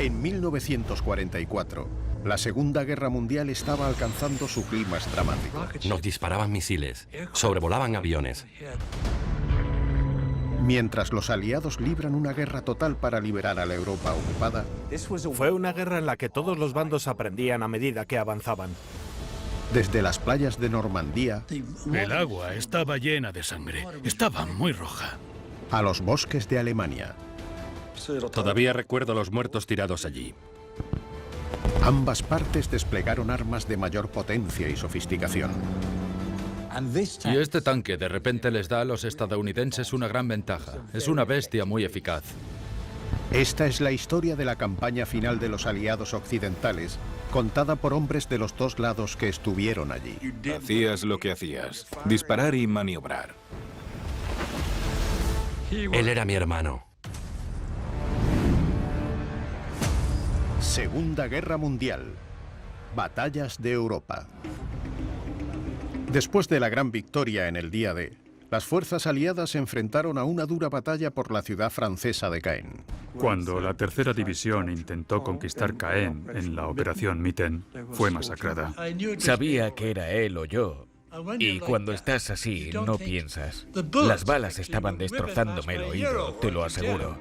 En 1944, la Segunda Guerra Mundial estaba alcanzando su clímax dramático. Nos disparaban misiles, sobrevolaban aviones. Mientras los aliados libran una guerra total para liberar a la Europa ocupada, Fue una guerra en la que todos los bandos aprendían a medida que avanzaban. desde las playas de Normandía El agua estaba llena de sangre. Estaba muy roja. a los bosques de Alemania, Todavía recuerdo los muertos tirados allí. ambas partes desplegaron armas de mayor potencia y sofisticación. Y este tanque de repente les da a los estadounidenses una gran ventaja. Es una bestia muy eficaz. Esta es la historia de la campaña final de los aliados occidentales, contada por hombres de los dos lados que estuvieron allí. Hacías lo que hacías, disparar y maniobrar. Él era mi hermano. Segunda Guerra Mundial. Batallas de Europa. Después de la gran victoria en el día D, las fuerzas aliadas se enfrentaron a una dura batalla por la ciudad francesa de Caen. Cuando la tercera división intentó conquistar Caen en la Operación Mitten, fue masacrada. Sabía que era él o yo. Y cuando estás así, no piensas. Las balas estaban destrozándome el oído, te lo aseguro.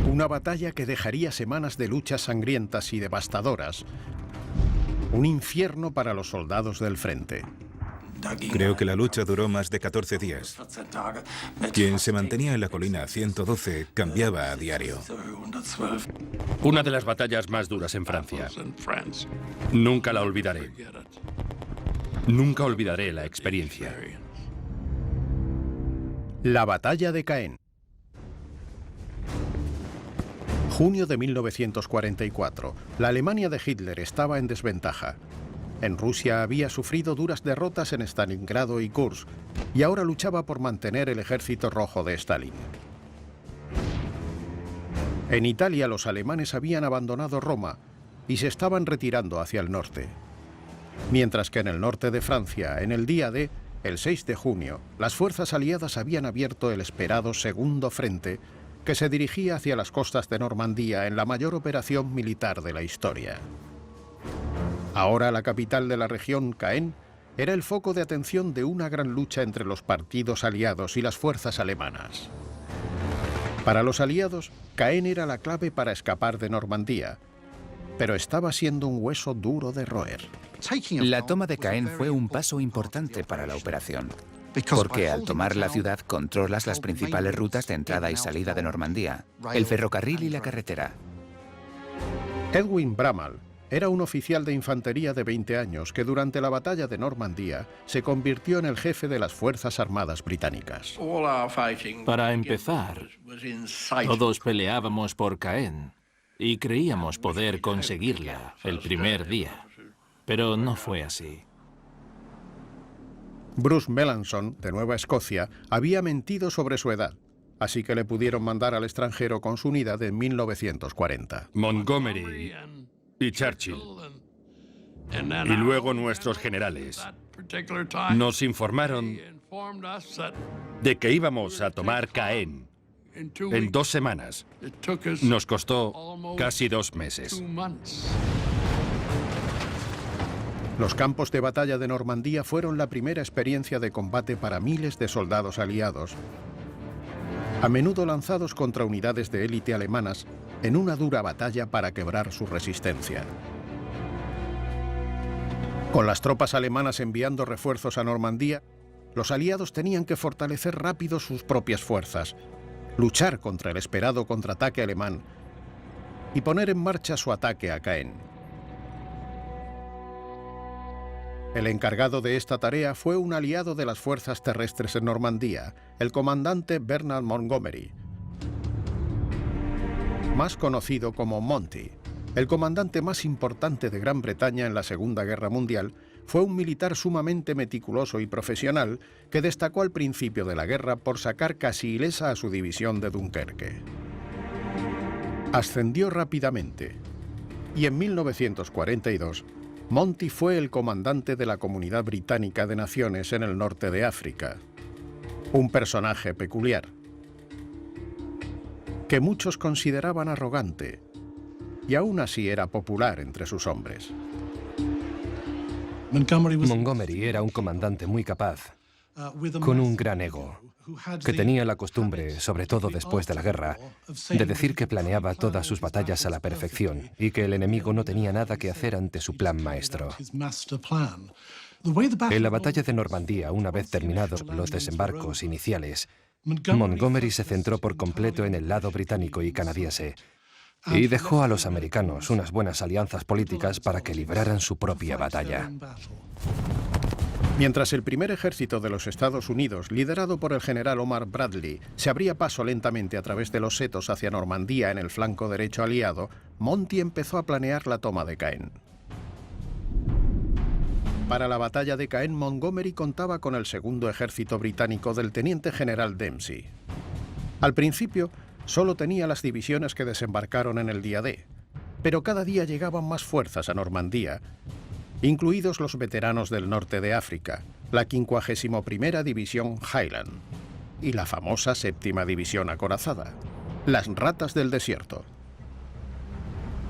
Una batalla que dejaría semanas de luchas sangrientas y devastadoras. Un infierno para los soldados del frente. Creo que la lucha duró más de 14 días. Quien se mantenía en la colina 112 cambiaba a diario. Una de las batallas más duras en Francia. Nunca la olvidaré. Nunca olvidaré la experiencia. La batalla de Caen. Junio de 1944. La Alemania de Hitler estaba en desventaja. En Rusia había sufrido duras derrotas en Stalingrado y Kursk, y ahora luchaba por mantener el ejército rojo de Stalin. En Italia los alemanes habían abandonado Roma y se estaban retirando hacia el norte. Mientras que en el norte de Francia, en el día D, el 6 de junio, las fuerzas aliadas habían abierto el esperado segundo frente que se dirigía hacia las costas de Normandía en la mayor operación militar de la historia. Ahora la capital de la región, Caen, era el foco de atención de una gran lucha entre los partidos aliados y las fuerzas alemanas. Para los aliados, Caen era la clave para escapar de Normandía, pero estaba siendo un hueso duro de roer. La toma de Caen fue un paso importante para la operación, porque al tomar la ciudad controlas las principales rutas de entrada y salida de Normandía, el ferrocarril y la carretera. Edwin Bramall era un oficial de infantería de 20 años que durante la batalla de Normandía se convirtió en el jefe de las Fuerzas Armadas británicas. Para empezar, todos peleábamos por Caen y creíamos poder conseguirla el primer día, pero no fue así. Bruce Melanson, de Nueva Escocia, había mentido sobre su edad, así que le pudieron mandar al extranjero con su unidad en 1940. Montgomery y Churchill, y luego nuestros generales, nos informaron de que íbamos a tomar Caen en 2 semanas. Nos costó casi 2 meses. Los campos de batalla de Normandía fueron la primera experiencia de combate para miles de soldados aliados, a menudo lanzados contra unidades de élite alemanas en una dura batalla para quebrar su resistencia. Con las tropas alemanas enviando refuerzos a Normandía, los aliados tenían que fortalecer rápido sus propias fuerzas, luchar contra el esperado contraataque alemán y poner en marcha su ataque a Caen. El encargado de esta tarea fue un aliado de las fuerzas terrestres en Normandía, el comandante Bernard Montgomery, más conocido como Monty. El comandante más importante de Gran Bretaña en la Segunda Guerra Mundial fue un militar sumamente meticuloso y profesional que destacó al principio de la guerra por sacar casi ilesa a su división de Dunkerque. Ascendió rápidamente y en 1942 Monty fue el comandante de la Comunidad Británica de Naciones en el norte de África. Un personaje peculiar, que muchos consideraban arrogante, y aún así era popular entre sus hombres. Montgomery era un comandante muy capaz, con un gran ego, que tenía la costumbre, sobre todo después de la guerra, de decir que planeaba todas sus batallas a la perfección y que el enemigo no tenía nada que hacer ante su plan maestro. En la batalla de Normandía, una vez terminados los desembarcos iniciales, Montgomery se centró por completo en el lado británico y canadiense y dejó a los americanos unas buenas alianzas políticas para que libraran su propia batalla. Mientras el primer ejército de los Estados Unidos, liderado por el general Omar Bradley, se abría paso lentamente a través de los setos hacia Normandía en el flanco derecho aliado, Monty empezó a planear la toma de Caen. Para la batalla de Caen, Montgomery contaba con el segundo ejército británico del teniente general Dempsey. Al principio, solo tenía las divisiones que desembarcaron en el día D, pero cada día llegaban más fuerzas a Normandía, incluidos los veteranos del norte de África, la 51ª División Highland y la famosa 7ª División Acorazada, las Ratas del Desierto.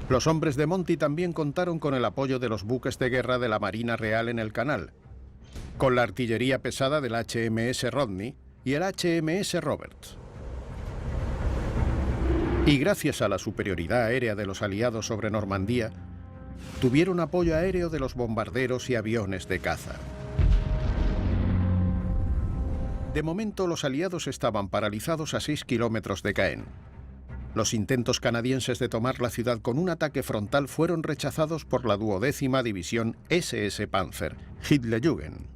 Los hombres de Monty también contaron con el apoyo de los buques de guerra de la Marina Real en el canal, con la artillería pesada del HMS Rodney y el HMS Roberts. Y gracias a la superioridad aérea de los aliados sobre Normandía, tuvieron apoyo aéreo de los bombarderos y aviones de caza. De momento, los aliados estaban paralizados a 6 kilómetros de Caen. Los intentos canadienses de tomar la ciudad con un ataque frontal fueron rechazados por la 12ª División SS Panzer, Hitlerjugend.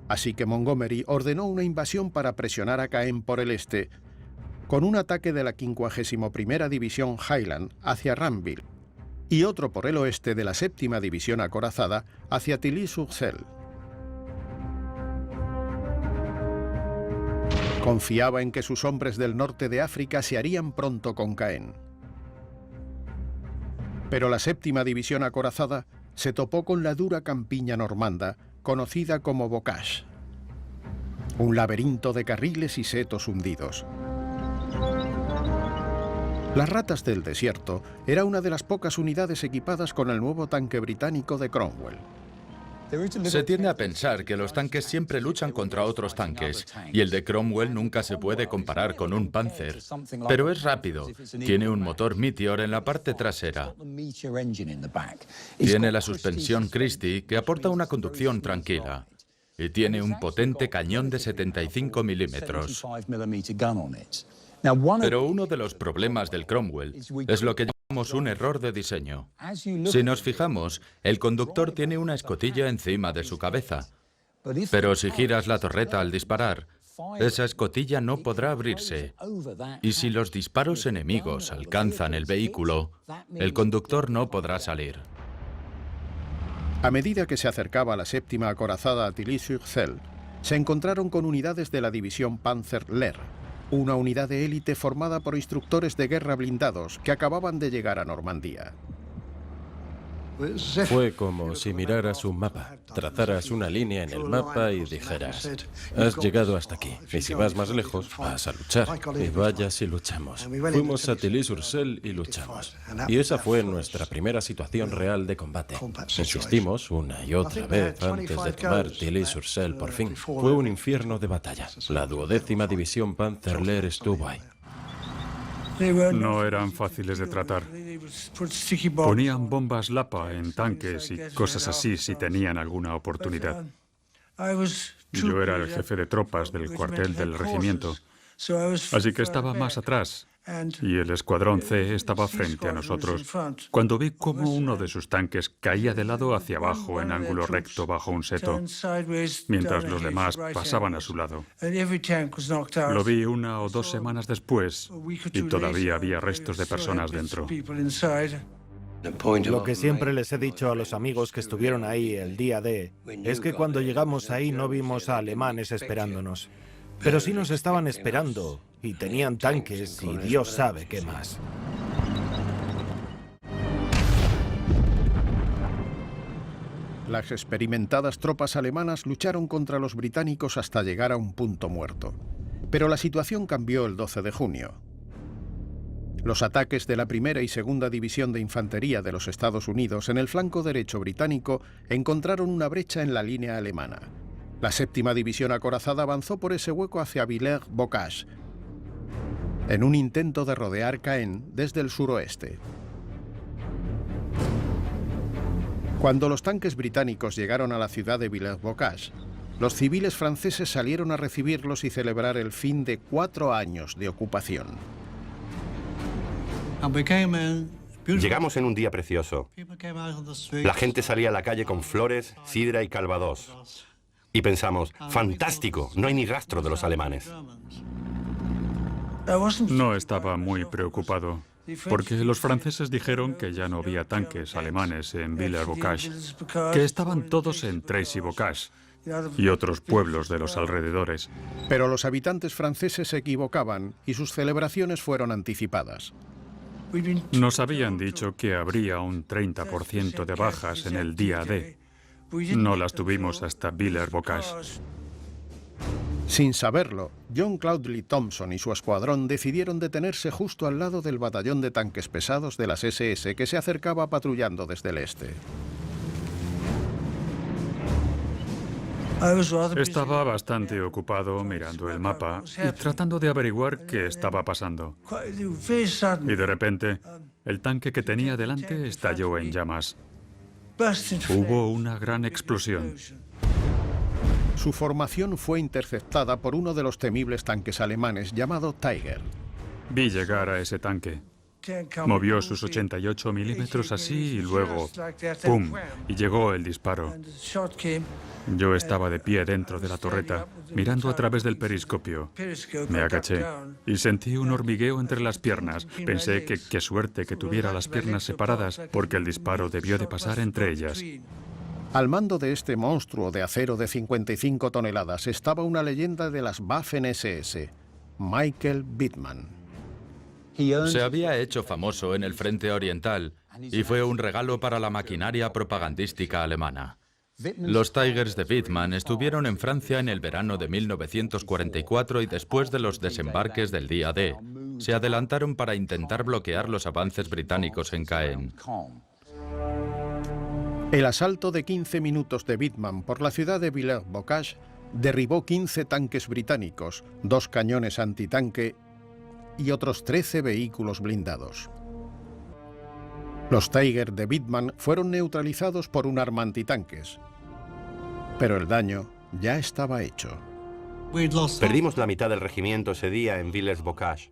Así que Montgomery ordenó una invasión para presionar a Caen por el este, con un ataque de la 51ª División Highland hacia Ranville y otro por el oeste de la 7ª División Acorazada hacia Tilly-sur-Selle. Confiaba en que sus hombres del norte de África se harían pronto con Caen. Pero la 7ª División Acorazada se topó con la dura campiña normanda, conocida como bocage, un laberinto de carriles y setos hundidos. Las Ratas del Desierto era una de las pocas unidades equipadas con el nuevo tanque británico de Cromwell. Se tiende a pensar que los tanques siempre luchan contra otros tanques, y el de Cromwell nunca se puede comparar con un Panzer. Pero es rápido, tiene un motor Meteor en la parte trasera. Tiene la suspensión Christie, que aporta una conducción tranquila. Y tiene un potente cañón de 75 milímetros. Pero uno de los problemas del Cromwell es lo que llamamos un error de diseño. Si nos fijamos, el conductor tiene una escotilla encima de su cabeza. Pero si giras la torreta al disparar, esa escotilla no podrá abrirse. Y si los disparos enemigos alcanzan el vehículo, el conductor no podrá salir. A medida que se acercaba la 7ª Acorazada a Tilly-sur-Selle, se encontraron con unidades de la División Panzer Lehr, una unidad de élite formada por instructores de guerra blindados que acababan de llegar a Normandía. Fue como si miraras un mapa, trazaras una línea en el mapa y dijeras: has llegado hasta aquí, y si vas más lejos, vas a luchar. Y vaya si luchamos. Fuimos a Tilly-sur-Selle y luchamos. Y esa fue nuestra primera situación real de combate. Insistimos una y otra vez antes de tomar Tilly-sur-Selle por fin. Fue un infierno de batalla. La 12ª División Panzer Lehr estuvo ahí. No eran fáciles de tratar. Ponían bombas Lapa en tanques y cosas así si tenían alguna oportunidad. Yo era el jefe de tropas del cuartel del regimiento, así que estaba más atrás y el escuadrón C estaba frente a nosotros. Cuando vi cómo uno de sus tanques caía de lado hacia abajo en ángulo recto bajo un seto, mientras los demás pasaban a su lado. Lo vi 1 o 2 semanas después y todavía había restos de personas dentro. Lo que siempre les he dicho a los amigos que estuvieron ahí el día D es que cuando llegamos ahí no vimos a alemanes esperándonos. Pero sí nos estaban esperando y tenían tanques y Dios sabe qué más. Las experimentadas tropas alemanas lucharon contra los británicos hasta llegar a un punto muerto. Pero la situación cambió el 12 de junio. Los ataques de la primera y segunda división de infantería de los Estados Unidos en el flanco derecho británico encontraron una brecha en la línea alemana. La séptima división acorazada avanzó por ese hueco hacia Villers-Bocage, en un intento de rodear Caen desde el suroeste. Cuando los tanques británicos llegaron a la ciudad de Villers-Bocage, los civiles franceses salieron a recibirlos y celebrar el fin de 4 años de ocupación. Llegamos en un día precioso. La gente salía a la calle con flores, sidra y calvados. Y pensamos, fantástico, no hay ni rastro de los alemanes. No estaba muy preocupado, porque los franceses dijeron que ya no había tanques alemanes en Villers-Bocage, que estaban todos en Tracy-Bocage y otros pueblos de los alrededores. Pero los habitantes franceses se equivocaban y sus celebraciones fueron anticipadas. Nos habían dicho que habría un 30% de bajas en el día D. No las tuvimos hasta Villers-Bocage. Sin saberlo, John Cloudley Thompson y su escuadrón decidieron detenerse justo al lado del batallón de tanques pesados de las SS que se acercaba patrullando desde el este. Estaba bastante ocupado mirando el mapa y tratando de averiguar qué estaba pasando. Y de repente, el tanque que tenía delante estalló en llamas. Hubo una gran explosión. Su formación fue interceptada por uno de los temibles tanques alemanes llamado Tiger. Vi llegar a ese tanque. Movió sus 88 milímetros así y luego ¡pum! Y llegó el disparo. Yo estaba de pie dentro de la torreta, mirando a través del periscopio. Me agaché y sentí un hormigueo entre las piernas. Pensé que qué suerte que tuviera las piernas separadas, porque el disparo debió de pasar entre ellas. Al mando de este monstruo de acero de 55 toneladas estaba una leyenda de las Waffen-SS, Michael Wittmann. Se había hecho famoso en el frente oriental y fue un regalo para la maquinaria propagandística alemana. Los Tigers de Wittmann estuvieron en Francia en el verano de 1944 y después de los desembarques del día D, se adelantaron para intentar bloquear los avances británicos en Caen. El asalto de 15 minutos de Wittmann por la ciudad de Villers-Bocage derribó 15 tanques británicos, 2 cañones antitanque y otros 13 vehículos blindados. Los Tiger de Wittmann fueron neutralizados por un arma antitanques, pero el daño ya estaba hecho. Perdimos la mitad del regimiento ese día en Villers-Bocage.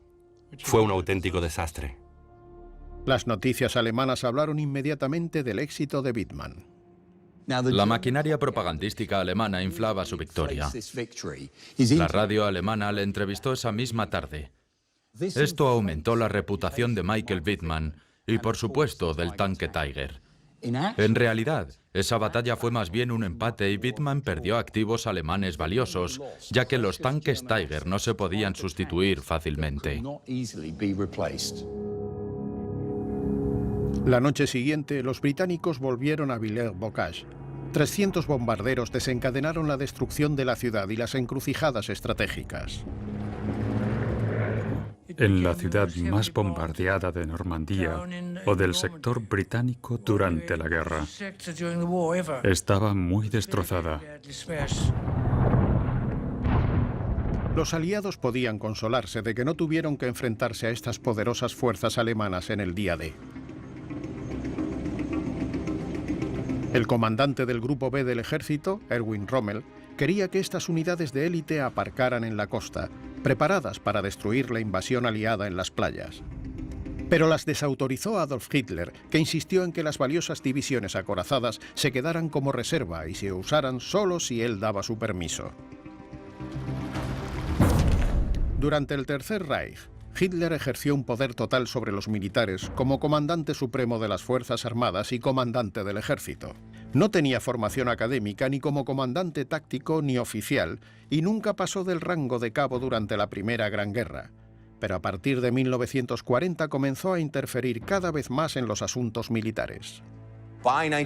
Fue un auténtico desastre. Las noticias alemanas hablaron inmediatamente del éxito de Wittmann. La maquinaria propagandística alemana inflaba su victoria. La radio alemana le entrevistó esa misma tarde. Esto aumentó la reputación de Michael Wittmann y, por supuesto, del tanque Tiger. En realidad, esa batalla fue más bien un empate y Wittmann perdió activos alemanes valiosos, ya que los tanques Tiger no se podían sustituir fácilmente. La noche siguiente, los británicos volvieron a Villers-Bocage. 300 bombarderos desencadenaron la destrucción de la ciudad y las encrucijadas estratégicas. En la ciudad más bombardeada de Normandía o del sector británico durante la guerra, estaba muy destrozada. Los aliados podían consolarse de que no tuvieron que enfrentarse a estas poderosas fuerzas alemanas en el día D. El comandante del Grupo B del ejército, Erwin Rommel, quería que estas unidades de élite aparcaran en la costa, preparadas para destruir la invasión aliada en las playas. Pero las desautorizó Adolf Hitler, que insistió en que las valiosas divisiones acorazadas se quedaran como reserva y se usaran solo si él daba su permiso. Durante el Tercer Reich, Hitler ejerció un poder total sobre los militares como comandante supremo de las Fuerzas Armadas y comandante del ejército. No tenía formación académica ni como comandante táctico ni oficial y nunca pasó del rango de cabo durante la Primera Gran Guerra. Pero a partir de 1940 comenzó a interferir cada vez más en los asuntos militares.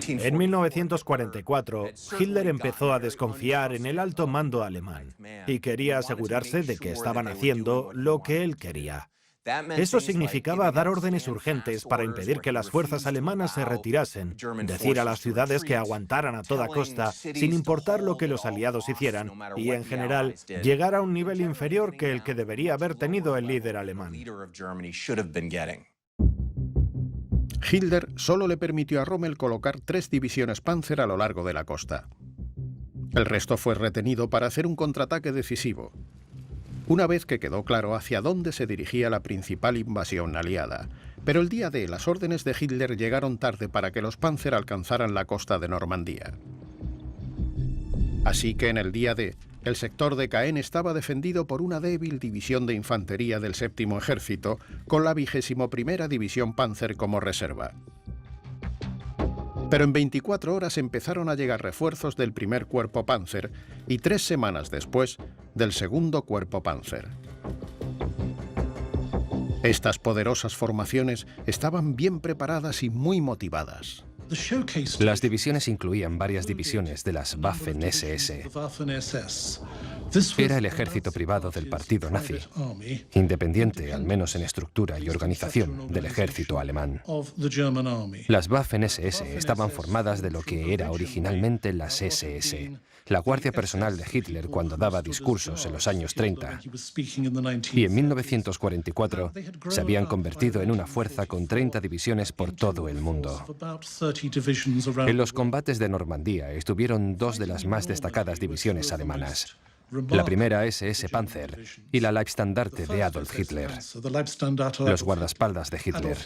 En 1944, Hitler empezó a desconfiar en el alto mando alemán y quería asegurarse de que estaban haciendo lo que él quería. Eso significaba dar órdenes urgentes para impedir que las fuerzas alemanas se retirasen, decir a las ciudades que aguantaran a toda costa, sin importar lo que los aliados hicieran, y en general, llegar a un nivel inferior que el que debería haber tenido el líder alemán. Hitler solo le permitió a Rommel colocar 3 divisiones Panzer a lo largo de la costa. El resto fue retenido para hacer un contraataque decisivo, una vez que quedó claro hacia dónde se dirigía la principal invasión aliada. Pero el día D, las órdenes de Hitler llegaron tarde para que los Panzer alcanzaran la costa de Normandía. Así que en el día D, el sector de Caen estaba defendido por una débil división de infantería del 7º Ejército, con la 21ª División Panzer como reserva. Pero en 24 horas empezaron a llegar refuerzos del 1er Cuerpo Panzer y 3 semanas después del 2º Cuerpo Panzer. Estas poderosas formaciones estaban bien preparadas y muy motivadas. Las divisiones incluían varias divisiones de las Waffen-SS. Era el ejército privado del partido nazi, independiente, al menos en estructura y organización, del ejército alemán. Las Waffen-SS estaban formadas de lo que era originalmente las SS, la guardia personal de Hitler cuando daba discursos en los años 30. Y en 1944 se habían convertido en una fuerza con 30 divisiones por todo el mundo. En los combates de Normandía estuvieron 2 de las más destacadas divisiones alemanas. La primera SS Panzer y la Leibstandarte de Adolf Hitler, los guardaespaldas de Hitler.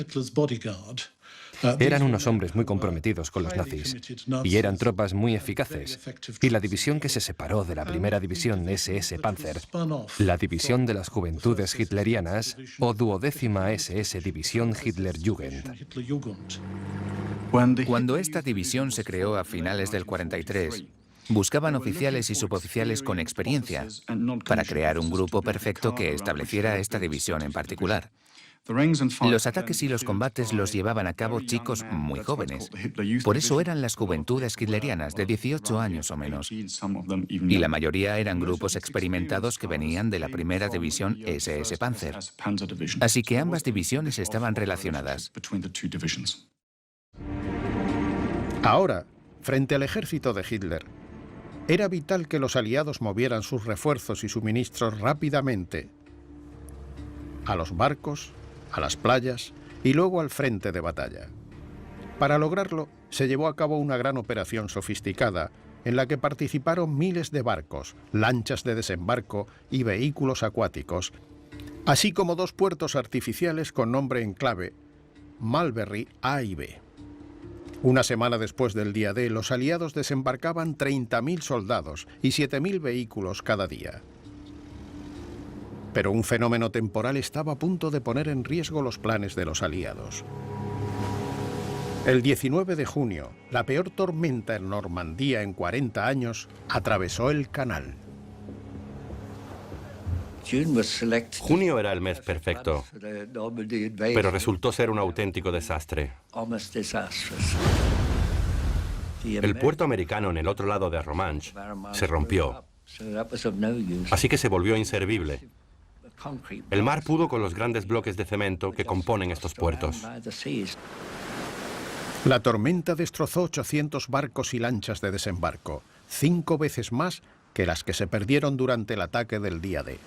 Eran unos hombres muy comprometidos con los nazis y eran tropas muy eficaces. Y la división que se separó de la primera división SS Panzer, la división de las Juventudes Hitlerianas o 12ª SS División Hitlerjugend. Cuando esta división se creó a finales del 43, buscaban oficiales y suboficiales con experiencia para crear un grupo perfecto que estableciera esta división en particular. Los ataques y los combates los llevaban a cabo chicos muy jóvenes. Por eso eran las Juventudes Hitlerianas de 18 años o menos. Y la mayoría eran grupos experimentados que venían de la primera división SS Panzer. Así que ambas divisiones estaban relacionadas. Ahora, frente al ejército de Hitler, era vital que los aliados movieran sus refuerzos y suministros rápidamente a los barcos, a las playas y luego al frente de batalla. Para lograrlo, se llevó a cabo una gran operación sofisticada en la que participaron miles de barcos, lanchas de desembarco y vehículos acuáticos, así como 2 puertos artificiales con nombre en clave, Mulberry A y B. Una semana después del día D, los aliados desembarcaban 30.000 soldados y 7.000 vehículos cada día. Pero un fenómeno temporal estaba a punto de poner en riesgo los planes de los aliados. El 19 de junio, la peor tormenta en Normandía en 40 años atravesó el canal. Junio era el mes perfecto, pero resultó ser un auténtico desastre. El puerto americano en el otro lado de Romanche se rompió, así que se volvió inservible. El mar pudo con los grandes bloques de cemento que componen estos puertos. La tormenta destrozó 800 barcos y lanchas de desembarco, 5 veces más que las que se perdieron durante el ataque del día D.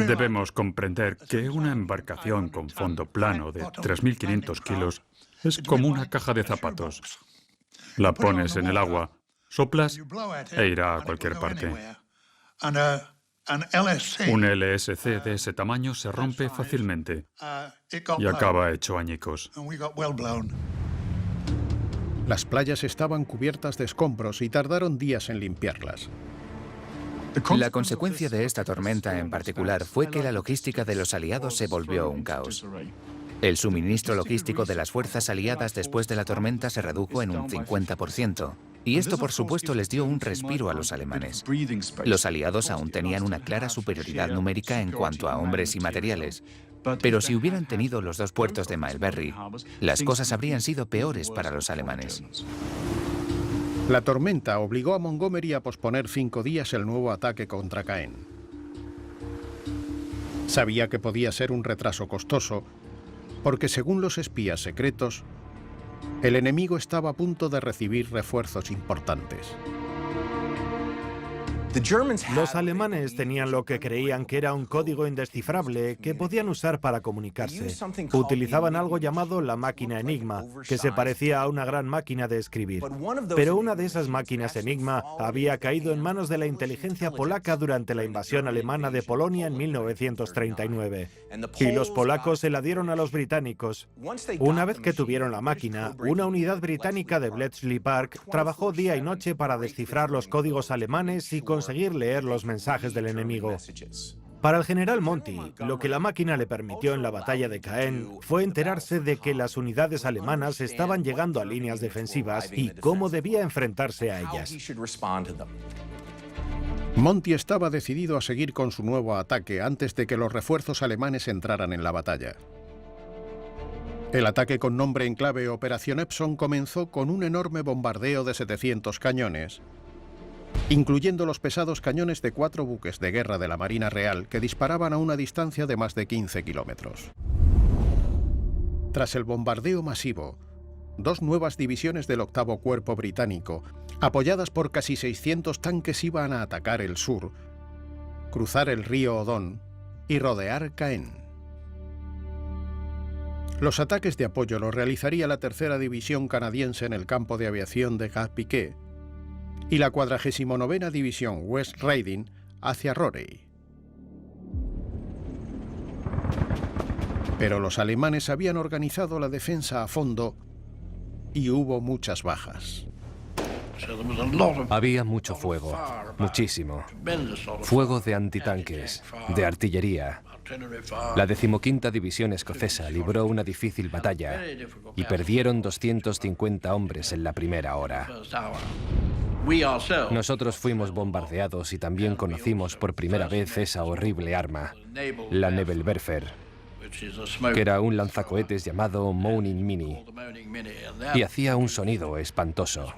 Debemos comprender que una embarcación con fondo plano de 3.500 kilos es como una caja de zapatos. La pones en el agua, soplas e irá a cualquier parte. Un LSC de ese tamaño se rompe fácilmente y acaba hecho añicos. Las playas estaban cubiertas de escombros y tardaron días en limpiarlas. La consecuencia de esta tormenta en particular fue que la logística de los aliados se volvió un caos. El suministro logístico de las fuerzas aliadas después de la tormenta se redujo en un 50%. Y esto, por supuesto, les dio un respiro a los alemanes. Los aliados aún tenían una clara superioridad numérica en cuanto a hombres y materiales. Pero si hubieran tenido los 2 puertos de Mulberry, las cosas habrían sido peores para los alemanes. La tormenta obligó a Montgomery a posponer 5 días el nuevo ataque contra Caen. Sabía que podía ser un retraso costoso, porque según los espías secretos, el enemigo estaba a punto de recibir refuerzos importantes. Los alemanes tenían lo que creían que era un código indescifrable que podían usar para comunicarse. Utilizaban algo llamado la máquina Enigma, que se parecía a una gran máquina de escribir. Pero una de esas máquinas Enigma había caído en manos de la inteligencia polaca durante la invasión alemana de Polonia en 1939. Y los polacos se la dieron a los británicos. Una vez que tuvieron la máquina, una unidad británica de Bletchley Park trabajó día y noche para descifrar los códigos alemanes y conseguir leer los mensajes del enemigo. Para el general Monty, lo que la máquina le permitió en la batalla de Caen fue enterarse de que las unidades alemanas estaban llegando a líneas defensivas y cómo debía enfrentarse a ellas. Monty estaba decidido a seguir con su nuevo ataque antes de que los refuerzos alemanes entraran en la batalla. El ataque con nombre en clave Operación Epson comenzó con un enorme bombardeo de 700 cañones, incluyendo los pesados cañones de 4 buques de guerra de la Marina Real que disparaban a una distancia de más de 15 kilómetros. Tras el bombardeo masivo, 2 nuevas divisiones del 8º Cuerpo Británico, apoyadas por casi 600 tanques, iban a atacar el sur, cruzar el río Odón y rodear Caen. Los ataques de apoyo los realizaría la 3ª División canadiense en el campo de aviación de Gap-Piquet y la 49ª División West Riding hacia Rorey. Pero los alemanes habían organizado la defensa a fondo y hubo muchas bajas. Había mucho fuego, muchísimo. Fuego de antitanques, de artillería. La 15ª División Escocesa libró una difícil batalla y perdieron 250 hombres en la primera hora. Nosotros fuimos bombardeados y también conocimos por primera vez esa horrible arma, la Nebelwerfer, que era un lanzacohetes llamado Moaning Mini, y hacía un sonido espantoso.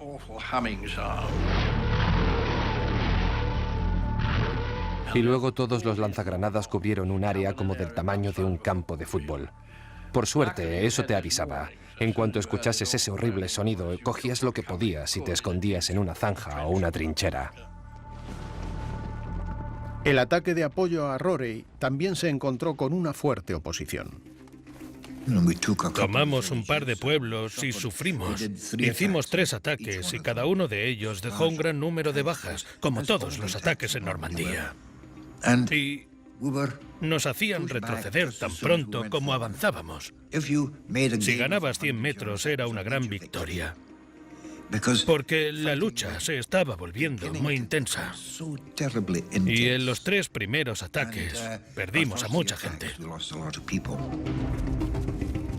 Y luego todos los lanzagranadas cubrieron un área como del tamaño de un campo de fútbol. Por suerte, eso te avisaba. En cuanto escuchases ese horrible sonido, cogías lo que podías y te escondías en una zanja o una trinchera. El ataque de apoyo a Rorey también se encontró con una fuerte oposición. Tomamos un par de pueblos y sufrimos. Hicimos 3 ataques y cada uno de ellos dejó un gran número de bajas, como todos los ataques en Normandía. Y nos hacían retroceder tan pronto como avanzábamos. Si ganabas 100 metros era una gran victoria, porque la lucha se estaba volviendo muy intensa. Y en los 3 primeros ataques perdimos a mucha gente.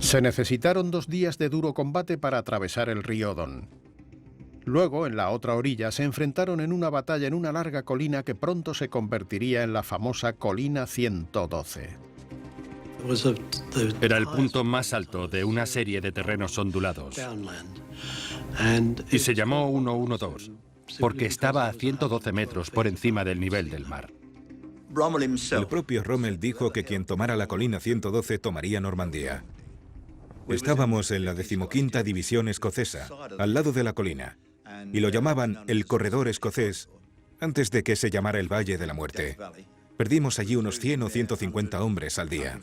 Se necesitaron 2 días de duro combate para atravesar el río Odón. Luego, en la otra orilla, se enfrentaron en una batalla en una larga colina que pronto se convertiría en la famosa Colina 112. Era el punto más alto de una serie de terrenos ondulados. Y se llamó 112, porque estaba a 112 metros por encima del nivel del mar. El propio Rommel dijo que quien tomara la colina 112 tomaría Normandía. Estábamos en la 15ª División Escocesa, al lado de la colina, y lo llamaban el Corredor Escocés antes de que se llamara el Valle de la Muerte. Perdimos allí unos 100 o 150 hombres al día.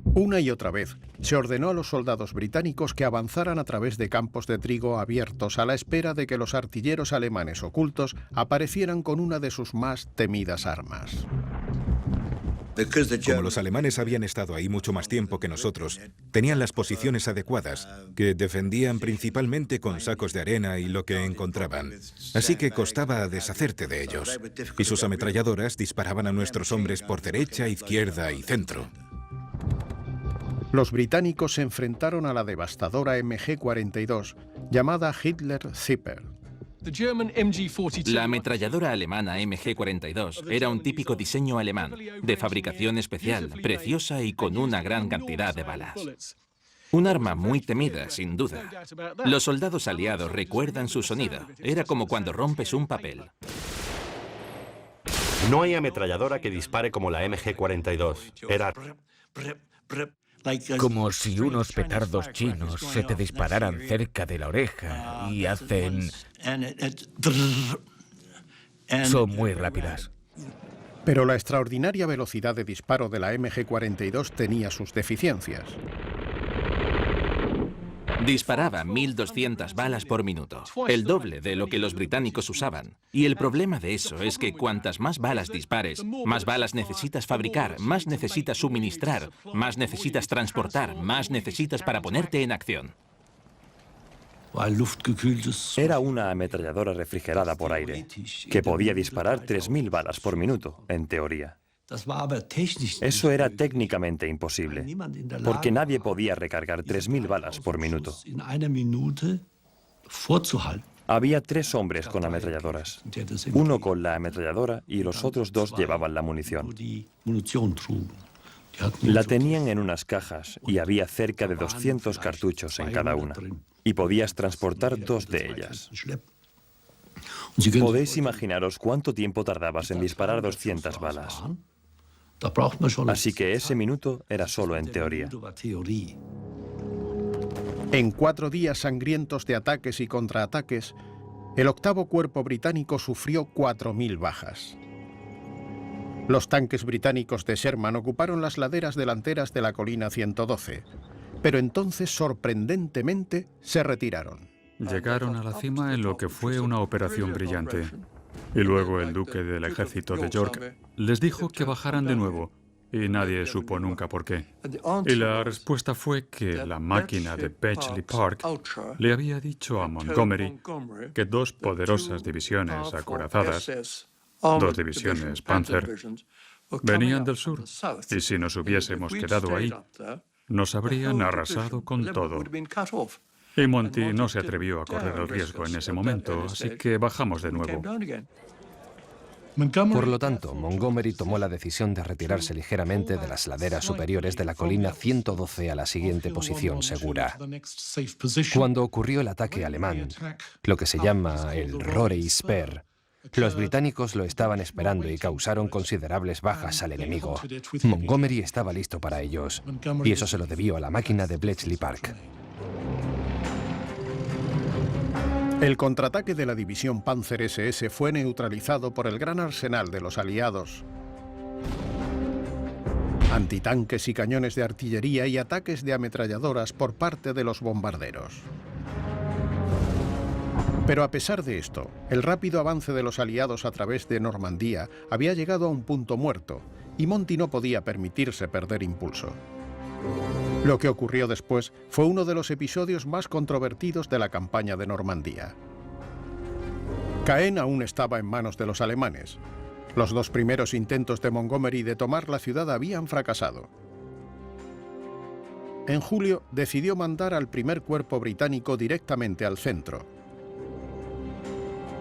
Una y otra vez, se ordenó a los soldados británicos que avanzaran a través de campos de trigo abiertos a la espera de que los artilleros alemanes ocultos aparecieran con una de sus más temidas armas. Como los alemanes habían estado ahí mucho más tiempo que nosotros, tenían las posiciones adecuadas, que defendían principalmente con sacos de arena y lo que encontraban. Así que costaba deshacerte de ellos. Y sus ametralladoras disparaban a nuestros hombres por derecha, izquierda y centro. Los británicos se enfrentaron a la devastadora MG-42, llamada Hitler Zipper. La ametralladora alemana MG-42 era un típico diseño alemán, de fabricación especial, preciosa y con una gran cantidad de balas. Un arma muy temida, sin duda. Los soldados aliados recuerdan su sonido. Era como cuando rompes un papel. No hay ametralladora que dispare como la MG-42. Era... Como si unos petardos chinos se te dispararan cerca de la oreja y hacen... Son muy rápidas. Pero la extraordinaria velocidad de disparo de la MG-42 tenía sus deficiencias. Disparaba 1.200 balas por minuto, el doble de lo que los británicos usaban. Y el problema de eso es que cuantas más balas dispares, más balas necesitas fabricar, más necesitas suministrar, más necesitas transportar, más necesitas para ponerte en acción. Era una ametralladora refrigerada por aire, que podía disparar 3.000 balas por minuto, en teoría. Eso era técnicamente imposible, porque nadie podía recargar 3.000 balas por minuto. Había 3 hombres con ametralladoras, uno con la ametralladora y los otros 2 llevaban la munición. La tenían en unas cajas y había cerca de 200 cartuchos en cada una, y podías transportar 2 de ellas. Podéis imaginaros cuánto tiempo tardabas en disparar 200 balas. Así que ese minuto era solo en teoría. En 4 días sangrientos de ataques y contraataques, el 8º Cuerpo británico sufrió 4.000 bajas. Los tanques británicos de Sherman ocuparon las laderas delanteras de la colina 112, pero entonces, sorprendentemente, se retiraron. Llegaron a la cima en lo que fue una operación brillante. Y luego el duque del ejército de York les dijo que bajaran de nuevo, y nadie supo nunca por qué. Y la respuesta fue que la máquina de Bletchley Park le había dicho a Montgomery que 2 poderosas divisiones acorazadas, 2 divisiones Panzer, venían del sur, y si nos hubiésemos quedado ahí, nos habrían arrasado con todo. Y Monty no se atrevió a correr el riesgo en ese momento, así que bajamos de nuevo. Por lo tanto, Montgomery tomó la decisión de retirarse ligeramente de las laderas superiores de la colina 112 a la siguiente posición segura. Cuando ocurrió el ataque alemán, lo que se llama el Rorey Speer, los británicos lo estaban esperando y causaron considerables bajas al enemigo. Montgomery estaba listo para ellos, y eso se lo debió a la máquina de Bletchley Park. El contraataque de la división Panzer SS fue neutralizado por el gran arsenal de los aliados. Antitanques y cañones de artillería y ataques de ametralladoras por parte de los bombarderos. Pero a pesar de esto, el rápido avance de los aliados a través de Normandía había llegado a un punto muerto, y Monty no podía permitirse perder impulso. Lo que ocurrió después fue uno de los episodios más controvertidos de la campaña de Normandía. Caen aún estaba en manos de los alemanes. Los 2 primeros intentos de Montgomery de tomar la ciudad habían fracasado. En julio decidió mandar al 1er Cuerpo británico directamente al centro.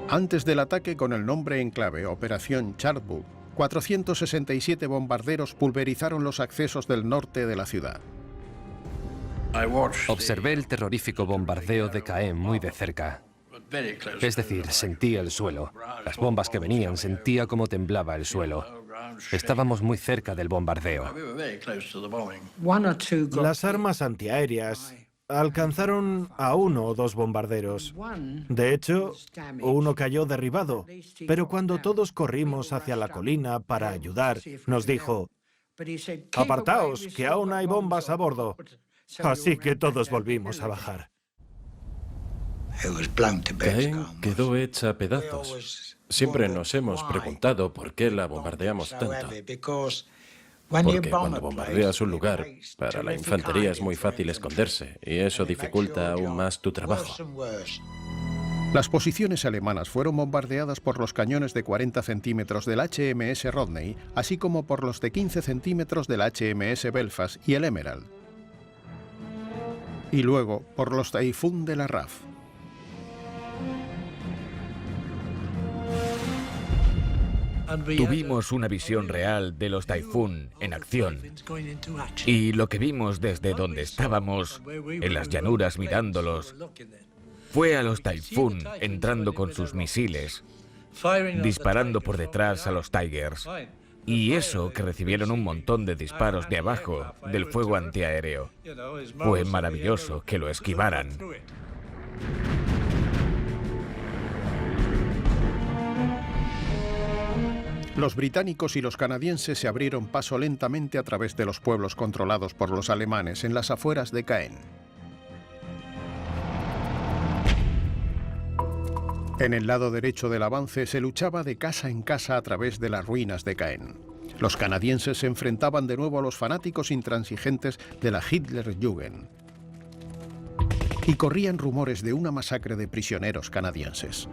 Antes del ataque, con el nombre en clave Operación Chartwood, 467 bombarderos pulverizaron los accesos del norte de la ciudad. Observé el terrorífico bombardeo de Caen muy de cerca. Es decir, sentía el suelo. Las bombas que venían, sentía cómo temblaba el suelo. Estábamos muy cerca del bombardeo. Las armas antiaéreas alcanzaron a 1 o 2 bombarderos. De hecho, uno cayó derribado, pero cuando todos corrimos hacia la colina para ayudar, nos dijo: «Apartaos, que aún hay bombas a bordo». Así que todos volvimos a bajar. Caen quedó hecha a pedazos. Siempre nos hemos preguntado por qué la bombardeamos tanto. Porque cuando bombardeas un lugar, para la infantería es muy fácil esconderse, y eso dificulta aún más tu trabajo. Las posiciones alemanas fueron bombardeadas por los cañones de 40 centímetros del HMS Rodney, así como por los de 15 centímetros del HMS Belfast y el Emerald. Y luego por los Typhoon de la RAF. Tuvimos una visión real de los Typhoon en acción. Y lo que vimos desde donde estábamos, en las llanuras mirándolos, fue a los Typhoon entrando con sus misiles disparando por detrás a los Tigers. Y eso que recibieron un montón de disparos de abajo del fuego antiaéreo. Fue maravilloso que lo esquivaran. Los británicos y los canadienses se abrieron paso lentamente a través de los pueblos controlados por los alemanes en las afueras de Caen. En el lado derecho del avance se luchaba de casa en casa a través de las ruinas de Caen. Los canadienses se enfrentaban de nuevo a los fanáticos intransigentes de la Hitlerjugend. Y corrían rumores de una masacre de prisioneros canadienses.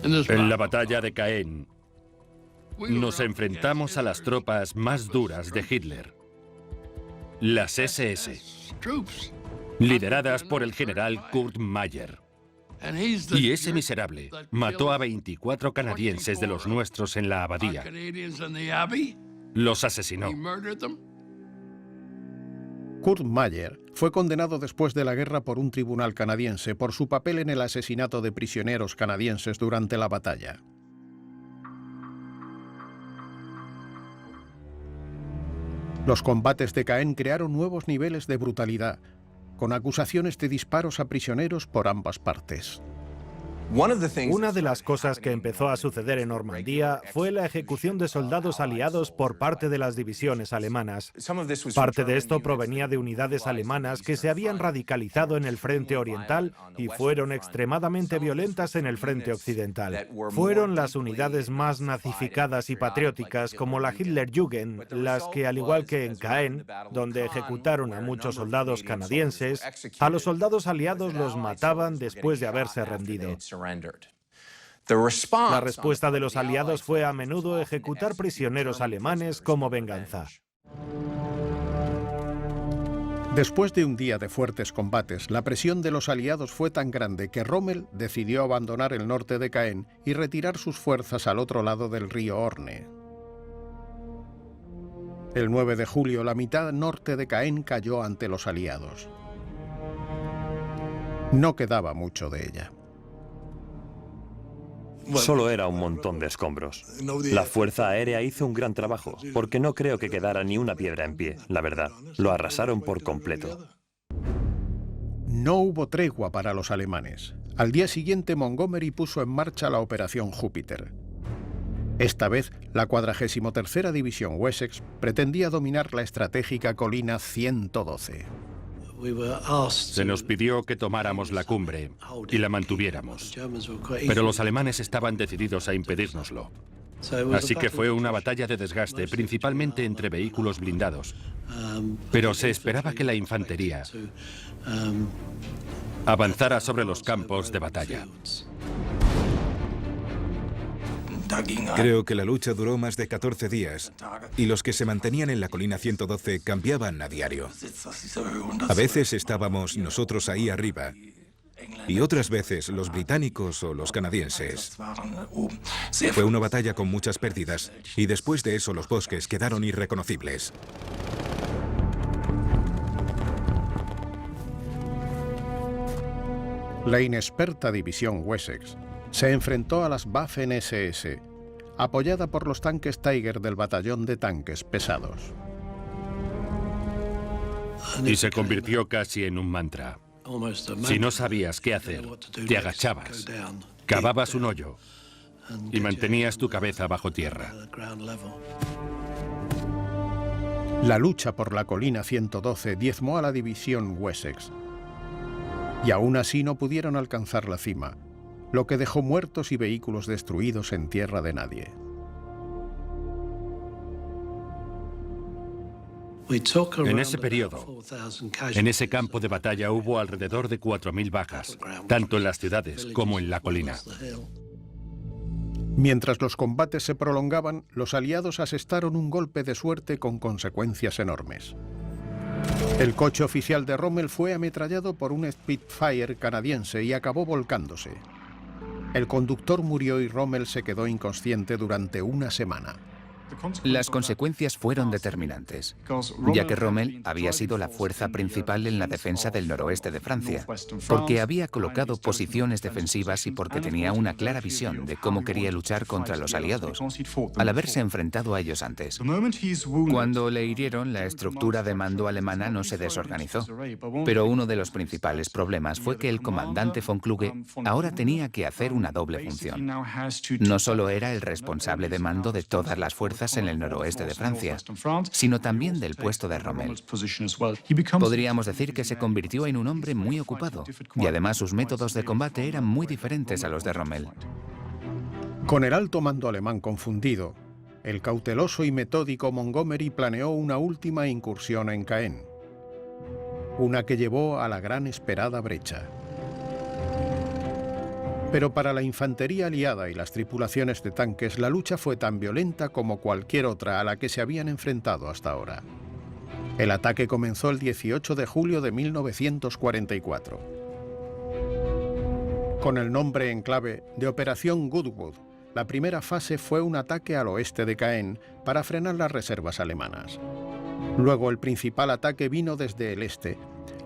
En la batalla de Caen, nos enfrentamos a las tropas más duras de Hitler, las SS, lideradas por el general Kurt Meyer. Y ese miserable mató a 24 canadienses de los nuestros en la abadía. Los asesinó. Kurt Meyer fue condenado después de la guerra por un tribunal canadiense por su papel en el asesinato de prisioneros canadienses durante la batalla. Los combates de Caen crearon nuevos niveles de brutalidad, con acusaciones de disparos a prisioneros por ambas partes. Una de las cosas que empezó a suceder en Normandía fue la ejecución de soldados aliados por parte de las divisiones alemanas. Parte de esto provenía de unidades alemanas que se habían radicalizado en el frente oriental y fueron extremadamente violentas en el frente occidental. Fueron las unidades más nazificadas y patrióticas, como la Hitlerjugend, las que, al igual que en Caen, donde ejecutaron a muchos soldados canadienses, a los soldados aliados los mataban después de haberse rendido. La respuesta de los aliados fue a menudo ejecutar prisioneros alemanes como venganza. Después de un día de fuertes combates, la presión de los aliados fue tan grande que Rommel decidió abandonar el norte de Caen y retirar sus fuerzas al otro lado del río Orne. El 9 de julio, la mitad norte de Caen cayó ante los aliados. No quedaba mucho de ella. Solo era un montón de escombros. La Fuerza Aérea hizo un gran trabajo, porque no creo que quedara ni una piedra en pie, la verdad. Lo arrasaron por completo. No hubo tregua para los alemanes. Al día siguiente, Montgomery puso en marcha la Operación Júpiter. Esta vez, la 43ª División Wessex pretendía dominar la estratégica colina 112. Se nos pidió que tomáramos la cumbre y la mantuviéramos, pero los alemanes estaban decididos a impedírnoslo. Así que fue una batalla de desgaste, principalmente entre vehículos blindados. Pero se esperaba que la infantería avanzara sobre los campos de batalla. Creo que la lucha duró más de 14 días y los que se mantenían en la colina 112 cambiaban a diario. A veces estábamos nosotros ahí arriba y otras veces los británicos o los canadienses. Fue una batalla con muchas pérdidas y después de eso los bosques quedaron irreconocibles. La inexperta División Wessex se enfrentó a las Waffen-SS, apoyada por los tanques Tiger del batallón de tanques pesados. Y se convirtió casi en un mantra. Si no sabías qué hacer, te agachabas, cavabas un hoyo y mantenías tu cabeza bajo tierra. La lucha por la colina 112 diezmó a la División Wessex, y aún así no pudieron alcanzar la cima, lo que dejó muertos y vehículos destruidos en tierra de nadie. En ese periodo, en ese campo de batalla hubo alrededor de 4.000 bajas, tanto en las ciudades como en la colina. Mientras los combates se prolongaban, los aliados asestaron un golpe de suerte con consecuencias enormes. El coche oficial de Rommel fue ametrallado por un Spitfire canadiense y acabó volcándose. El conductor murió y Rommel se quedó inconsciente durante una semana. Las consecuencias fueron determinantes, ya que Rommel había sido la fuerza principal en la defensa del noroeste de Francia, porque había colocado posiciones defensivas y porque tenía una clara visión de cómo quería luchar contra los aliados, al haberse enfrentado a ellos antes. Cuando le hirieron, la estructura de mando alemana no se desorganizó, pero uno de los principales problemas fue que el comandante von Kluge ahora tenía que hacer una doble función. No solo era el responsable de mando de todas las fuerzas en el noroeste de Francia, sino también del puesto de Rommel. Podríamos decir que se convirtió en un hombre muy ocupado, y además sus métodos de combate eran muy diferentes a los de Rommel. Con el alto mando alemán confundido, el cauteloso y metódico Montgomery planeó una última incursión en Caen, una que llevó a la gran esperada brecha. Pero para la infantería aliada y las tripulaciones de tanques, la lucha fue tan violenta como cualquier otra a la que se habían enfrentado hasta ahora. El ataque comenzó el 18 de julio de 1944. Con el nombre en clave de Operación Goodwood, la primera fase fue un ataque al oeste de Caen para frenar las reservas alemanas. Luego el principal ataque vino desde el este,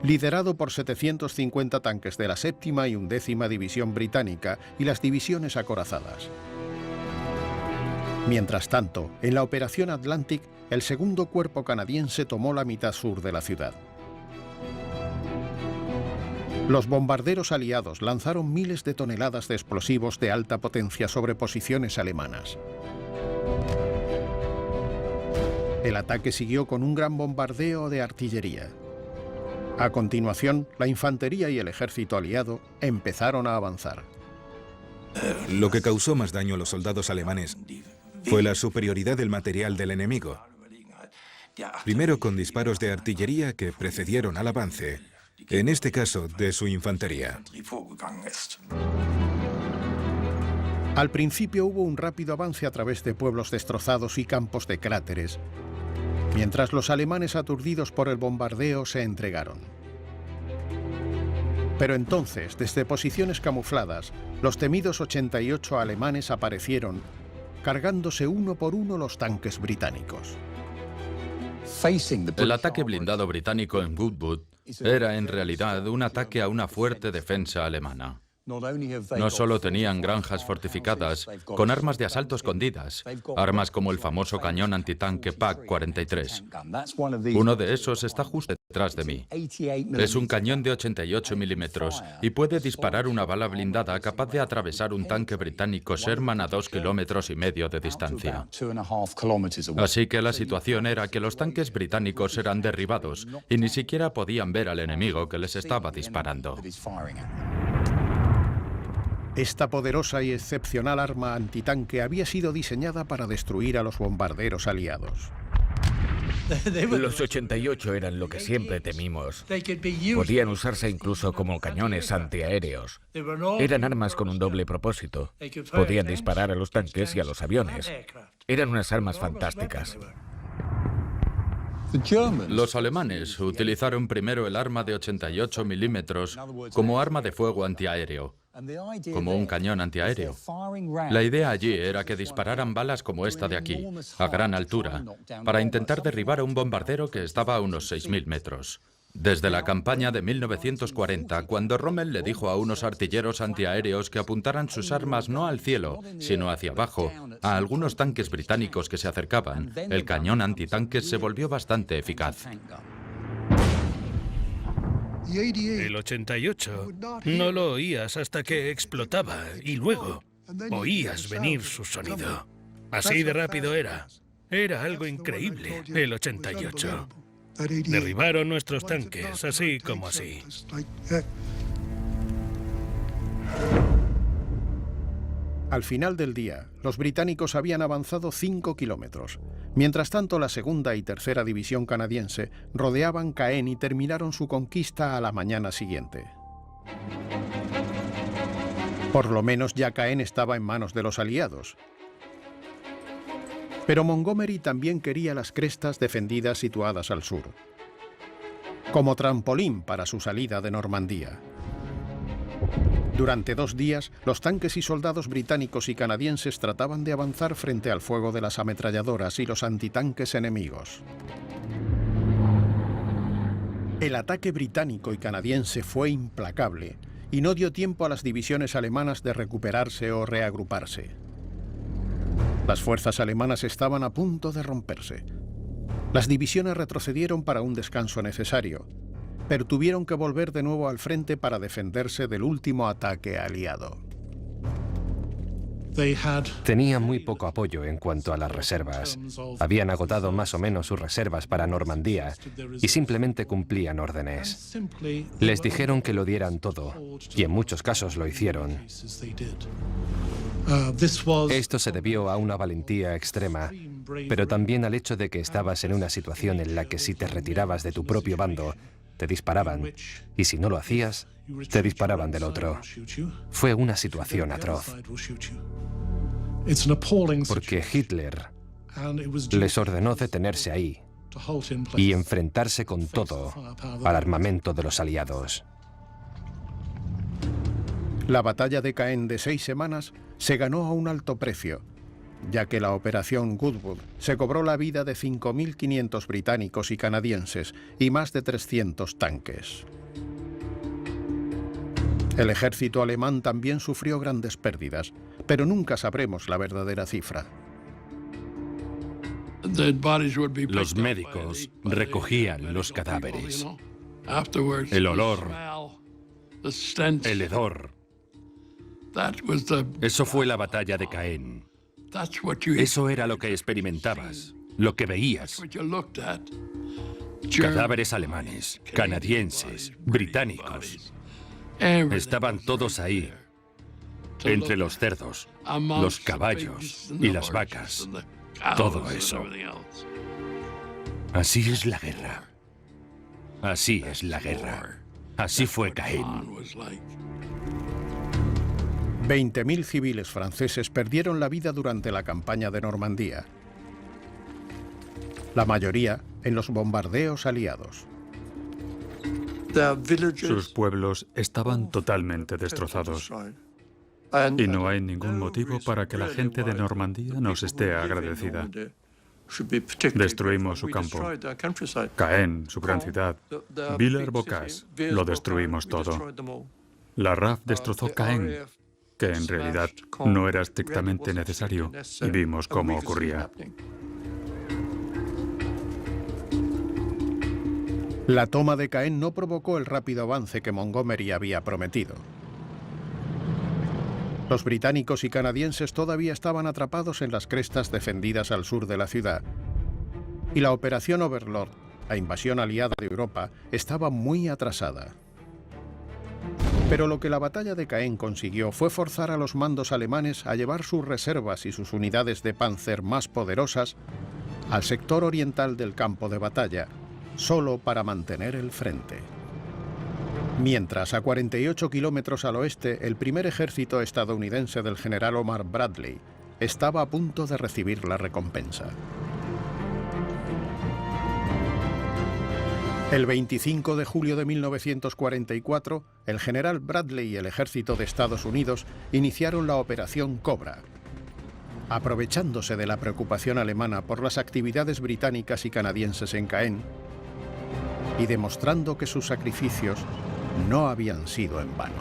liderado por 750 tanques de la 7ª y 11ª División Británica y las divisiones acorazadas. Mientras tanto, en la Operación Atlantic, el segundo cuerpo canadiense tomó la mitad sur de la ciudad. Los bombarderos aliados lanzaron miles de toneladas de explosivos de alta potencia sobre posiciones alemanas. El ataque siguió con un gran bombardeo de artillería. A continuación, la infantería y el ejército aliado empezaron a avanzar. Lo que causó más daño a los soldados alemanes fue la superioridad del material del enemigo. Primero con disparos de artillería que precedieron al avance, en este caso de su infantería. Al principio hubo un rápido avance a través de pueblos destrozados y campos de cráteres, mientras los alemanes aturdidos por el bombardeo se entregaron. Pero entonces, desde posiciones camufladas, los temidos 88 alemanes aparecieron, cargándose uno por uno los tanques británicos. El ataque blindado británico en Goodwood era en realidad un ataque a una fuerte defensa alemana. No solo tenían granjas fortificadas con armas de asalto escondidas, armas como el famoso cañón antitanque PaK-43. Uno de esos está justo detrás de mí. Es un cañón de 88 milímetros y puede disparar una bala blindada capaz de atravesar un tanque británico Sherman a 2,5 kilómetros de distancia. Así que la situación era que los tanques británicos eran derribados y ni siquiera podían ver al enemigo que les estaba disparando. Esta poderosa y excepcional arma antitanque había sido diseñada para destruir a los bombarderos aliados. Los 88 eran lo que siempre temimos. Podían usarse incluso como cañones antiaéreos. Eran armas con un doble propósito. Podían disparar a los tanques y a los aviones. Eran unas armas fantásticas. Los alemanes utilizaron primero el arma de 88 milímetros como arma de fuego antiaéreo, como un cañón antiaéreo. La idea allí era que dispararan balas como esta de aquí, a gran altura, para intentar derribar a un bombardero que estaba a unos 6.000 metros. Desde la campaña de 1940, cuando Rommel le dijo a unos artilleros antiaéreos que apuntaran sus armas no al cielo, sino hacia abajo, a algunos tanques británicos que se acercaban, el cañón antitanques se volvió bastante eficaz. El 88 no lo oías hasta que explotaba y luego oías venir su sonido. Así de rápido era. Era algo increíble, el 88. Derribaron nuestros tanques, así como así. Al final del día, los británicos habían avanzado 5 kilómetros. Mientras tanto, la segunda y tercera división canadiense rodeaban Caen y terminaron su conquista a la mañana siguiente. Por lo menos ya Caen estaba en manos de los aliados. Pero Montgomery también quería las crestas defendidas situadas al sur, como trampolín para su salida de Normandía. Durante 2 días, los tanques y soldados británicos y canadienses trataban de avanzar frente al fuego de las ametralladoras y los antitanques enemigos. El ataque británico y canadiense fue implacable y no dio tiempo a las divisiones alemanas de recuperarse o reagruparse. Las fuerzas alemanas estaban a punto de romperse. Las divisiones retrocedieron para un descanso necesario, pero tuvieron que volver de nuevo al frente para defenderse del último ataque aliado. Tenían muy poco apoyo en cuanto a las reservas. Habían agotado más o menos sus reservas para Normandía y simplemente cumplían órdenes. Les dijeron que lo dieran todo, y en muchos casos lo hicieron. Esto se debió a una valentía extrema, pero también al hecho de que estabas en una situación en la que si te retirabas de tu propio bando, te disparaban, y si no lo hacías, te disparaban del otro. Fue una situación atroz. Porque Hitler les ordenó detenerse ahí y enfrentarse con todo al armamento de los aliados. La batalla de Caen de 6 semanas se ganó a un alto precio, ya que la operación Goodwood se cobró la vida de 5.500 británicos y canadienses y más de 300 tanques. El ejército alemán también sufrió grandes pérdidas, pero nunca sabremos la verdadera cifra. Los médicos recogían los cadáveres. El olor, el hedor. Eso fue la batalla de Caen. Eso era lo que experimentabas, lo que veías. Cadáveres alemanes, canadienses, británicos. Estaban todos ahí, entre los cerdos, los caballos y las vacas. Todo eso. Así es la guerra. Así es la guerra. Así fue Caen. 20.000 civiles franceses perdieron la vida durante la campaña de Normandía. La mayoría en los bombardeos aliados. Sus pueblos estaban totalmente destrozados. Y no hay ningún motivo para que la gente de Normandía nos esté agradecida. Destruimos su campo. Caen, su gran ciudad. Villers-Bocage, lo destruimos todo. La RAF destrozó Caen, que en realidad no era estrictamente necesario, y vimos cómo ocurría. La toma de Caen no provocó el rápido avance que Montgomery había prometido. Los británicos y canadienses todavía estaban atrapados en las crestas defendidas al sur de la ciudad, y la Operación Overlord, la invasión aliada de Europa, estaba muy atrasada. Pero lo que la batalla de Caen consiguió fue forzar a los mandos alemanes a llevar sus reservas y sus unidades de Panzer más poderosas al sector oriental del campo de batalla, solo para mantener el frente. Mientras, a 48 kilómetros al oeste, el primer ejército estadounidense del general Omar Bradley estaba a punto de recibir la recompensa. El 25 de julio de 1944, el general Bradley y el ejército de Estados Unidos iniciaron la Operación Cobra. Aprovechándose de la preocupación alemana por las actividades británicas y canadienses en Caen, y demostrando que sus sacrificios no habían sido en vano.